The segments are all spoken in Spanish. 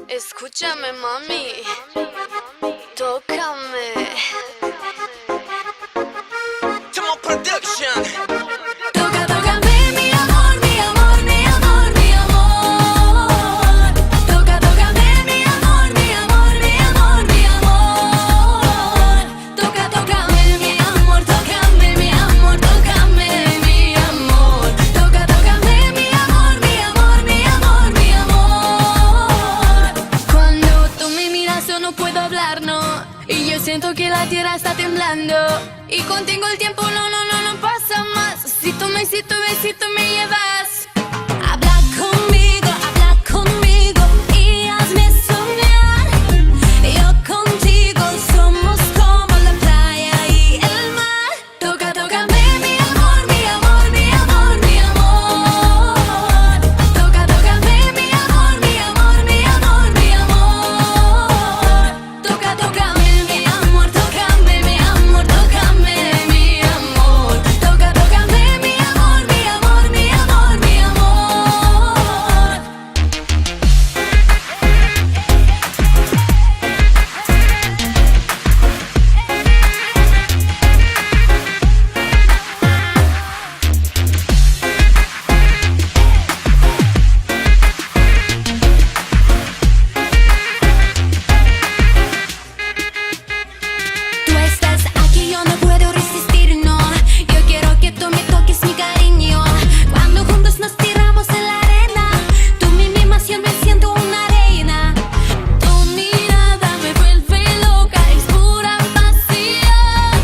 Escúchame, mami, tócame. Tomo Production. Tócame, mi amor, mi amor, mi amor, mi amor. Tócame, mi amor, mi amor, mi amor, mi amor. Tócame, mi amor, tócame, mi amor, tócame, mi amor. Tócame, mi amor, mi amor, mi amor, mi amor. Cuando tú me miras yo no puedo hablar, no. Y yo siento que la tierra está temblando. Y contigo el tiempo no pasa más. Si tú me llevas. Habla conmigo y hazme soñar. Yo contigo somos como la playa y el mar. Tócame, mi amor, mi amor, mi amor, mi amor. Tócame, mi amor, mi amor, mi amor, mi amor. Tócame, mi amor, tócame, mi amor, tócame, mi amor. Tócame, mi amor, mi amor, mi amor, mi amor. Tú estás aquí, yo no puedo resistir, no. Yo quiero que tú me toques, mi cariño. Cuando juntos nos tiramos en la arena, tú mi misión, me siento una reina. Tu mirada me vuelve loca, es pura pasión.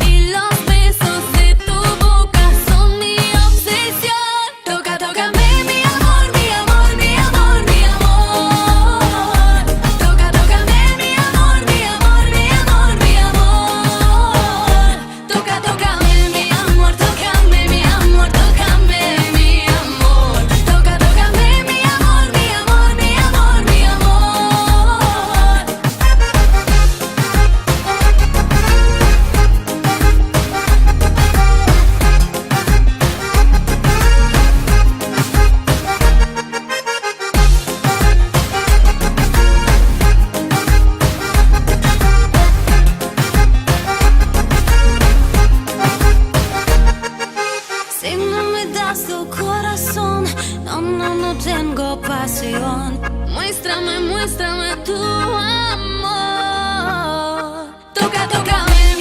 Y los besos de tu boca son mi obsesión. Tócame, mi amor, mi amor, mi amor, mi amor. Tócame, mi amor, mi amor, mi amor, mi amor. Tócame, mi amor, tócame, mi amor, tócame, mi amor. Tócame, mi amor, mi amor, mi amor, mi Si no me das tu corazón, no tengo pasión. Muéstrame tu amor. Tócame.